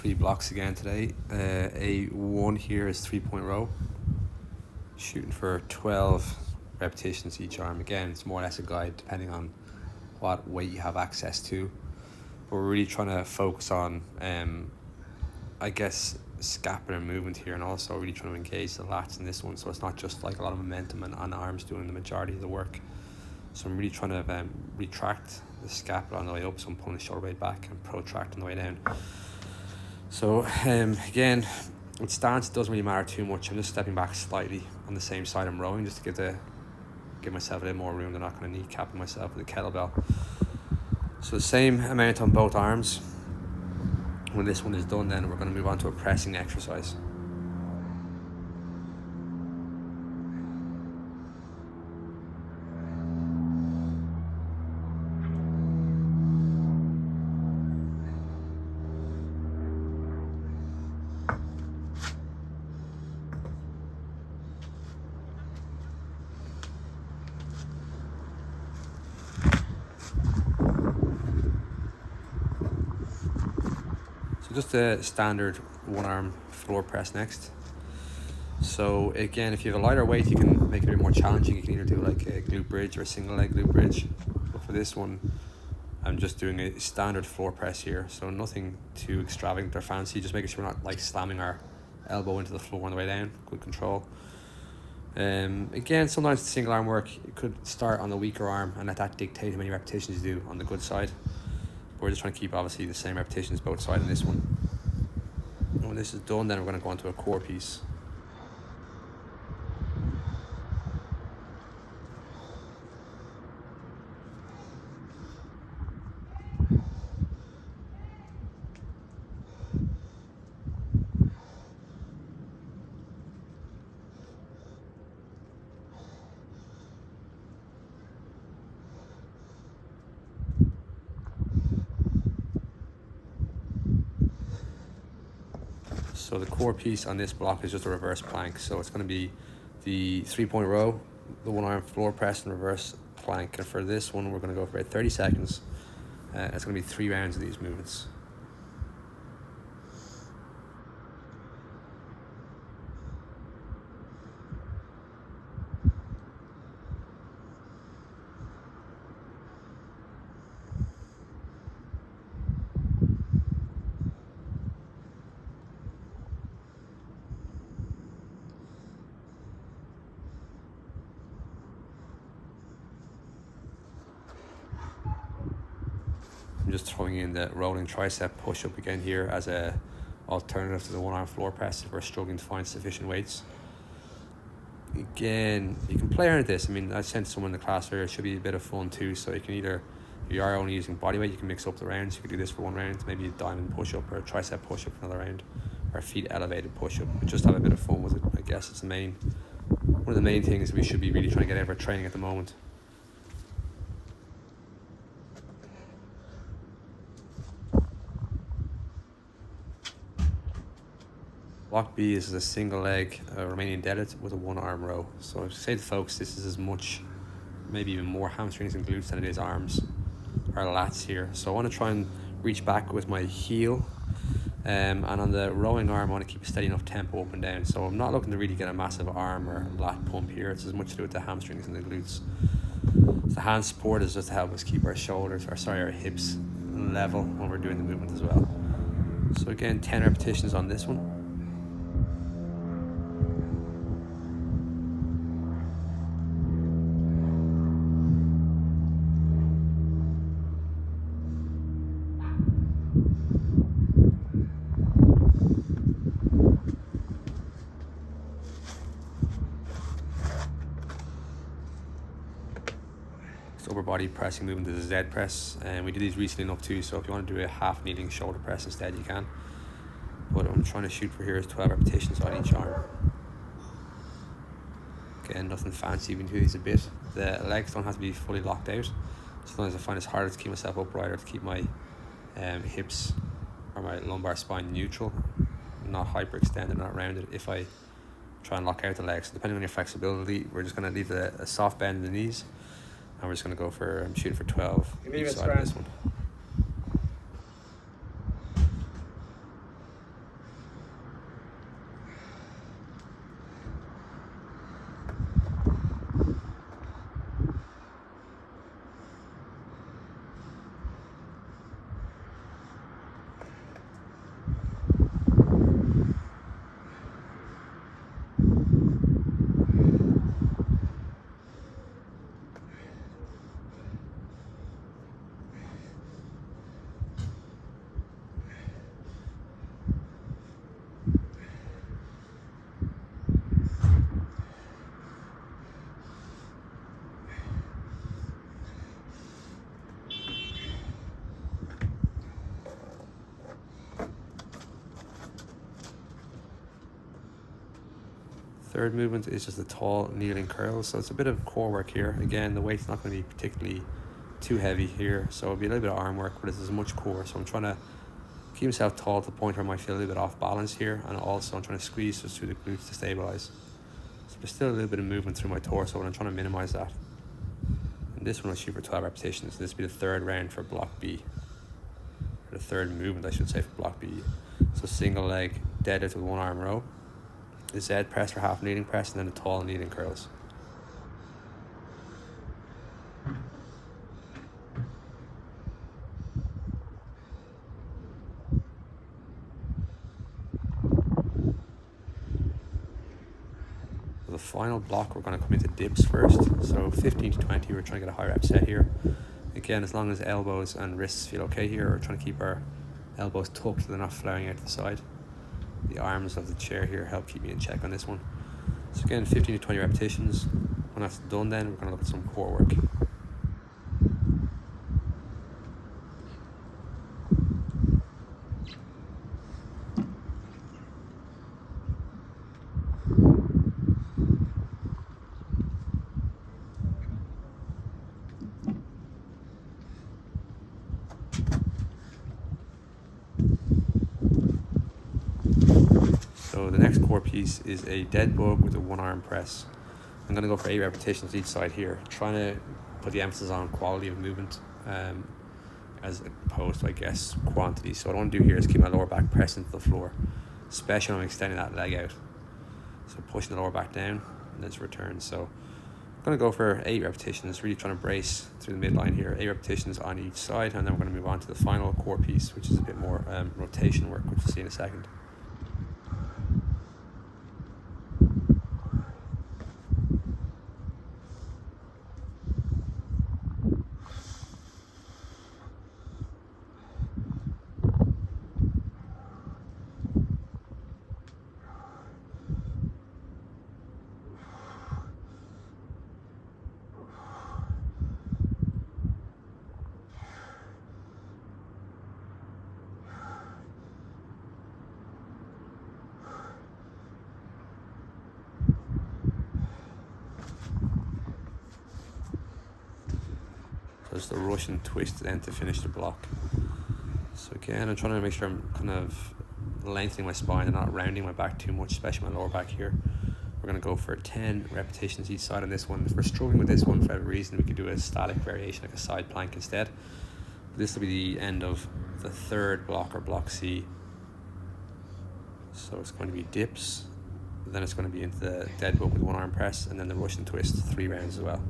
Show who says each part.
Speaker 1: 3 blocks again today. A1 here is 3-point row. Shooting for 12 repetitions each arm. Again, it's more or less a guide depending on what weight you have access to. But we're really trying to focus on, I guess, scapular movement here, and also really trying to engage the lats in this one, so it's not just like a lot of momentum and arms doing the majority of the work. So I'm really trying to retract the scapula on the way up, so I'm pulling the shoulder blade back and protract on the way down. So again, with stance it doesn't really matter too much. I'm just stepping back slightly on the same side I'm rowing, just to give myself a little more room. They're not going to kneecapping myself with a kettlebell. So the same amount on both arms. When this one is done, then we're going to move on to a pressing exercise. Just a standard one arm floor press next. So again, if you have a lighter weight, you can make it a bit more challenging. You can either do like a glute bridge or a single leg glute bridge. But for this one, I'm just doing a standard floor press here. So nothing too extravagant or fancy, just making sure we're not like slamming our elbow into the floor on the way down. Good control. Again, sometimes the single arm work, you could start on the weaker arm and let that dictate how many repetitions you do on the good side. We're just trying to keep obviously the same repetitions both sides in this one. And when this is done, then we're going to go into a core piece. So the core piece on this block is just a reverse plank. So it's going to be the 3-point row, the one arm floor press and reverse plank. And for this one, we're going to go for about 30 seconds. It's going to be 3 rounds of these movements. I'm just throwing in the rolling tricep push-up again here as a alternative to the one-arm floor press if we're struggling to find sufficient weights. Again, you can play around with this. I mean, I sent someone in the class earlier, it should be a bit of fun too, so you can either, if you are only using body weight, you can mix up the rounds. You could do this for one round, maybe a diamond push-up or a tricep push-up for another round, or a feet elevated push-up. Just have a bit of fun with it. I guess it's one of the main things we should be really trying to get out of our training at the moment. Block B is a single leg Romanian deadlift with a one arm row. So I say to folks, this is as much, maybe even more hamstrings and glutes than it is arms or lats here. So I want to try and reach back with my heel, and on the rowing arm I want to keep a steady enough tempo up and down. So I'm not looking to really get a massive arm or lat pump here. It's as much to do with the hamstrings and the glutes. So the hand support is just to help us keep our our hips level when we're doing the movement as well. So again, 10 repetitions on this one. Upper body pressing movement is a Z press, and we did these recently enough too, so if you want to do a half kneeling shoulder press instead, you can. What I'm trying to shoot for here is 12 repetitions on each arm. Again, nothing fancy, we can do these a bit. The legs don't have to be fully locked out. Sometimes I find it's harder to keep myself upright or to keep my hips or my lumbar spine neutral, not hyperextended, not rounded, if I try and lock out the legs. So depending on your flexibility, we're just going to leave a soft bend in the knees. And we're just going to go for, I'm shooting for 12 each side of this one. Third movement is just a tall kneeling curl, so it's a bit of core work here. Again, the weight's not going to be particularly too heavy here, so it'll be a little bit of arm work, but it's as much core. So I'm trying to keep myself tall to the point where I might feel a little bit off balance here, and also I'm trying to squeeze just through the glutes to stabilize. So there's still a little bit of movement through my torso, and I'm trying to minimize that. And this one I'll shoot for 12 repetitions. This will be the third round for block B, or the third movement I should say for block B. So single leg deadlift with one arm row, the Z press for half kneeling press, and then the tall kneeling curls. The final block, we're going to come into dips first. So 15 to 20, we're trying to get a high rep set here. Again, as long as elbows and wrists feel okay here, we're trying to keep our elbows tucked so they're not flaring out to the side. The arms of the chair here help keep me in check on this one. So again, 15 to 20 repetitions. When that's done, then we're going to look at some core work. So the next core piece is a dead bug with a one arm press. I'm going to go for 8 repetitions each side here, trying to put the emphasis on quality of movement as opposed to, I guess, quantity. So what I want to do here is keep my lower back pressed into the floor, especially when I'm extending that leg out. So pushing the lower back down and then it's return. So I'm going to go for 8 repetitions, really trying to brace through the midline here. 8 repetitions on each side, and then we're going to move on to the final core piece, which is a bit more rotation work, which we'll see in a second. Just a Russian twist then to finish the block. So again, I'm trying to make sure I'm kind of lengthening my spine and not rounding my back too much, especially my lower back here. We're going to go for 10 repetitions each side on this one. If we're struggling with this one for whatever reason, we could do a static variation like a side plank instead. But this will be the end of the third block, or block C. So it's going to be dips, then it's going to be into the dead bug with one arm press, and then the Russian twist, 3 rounds as well.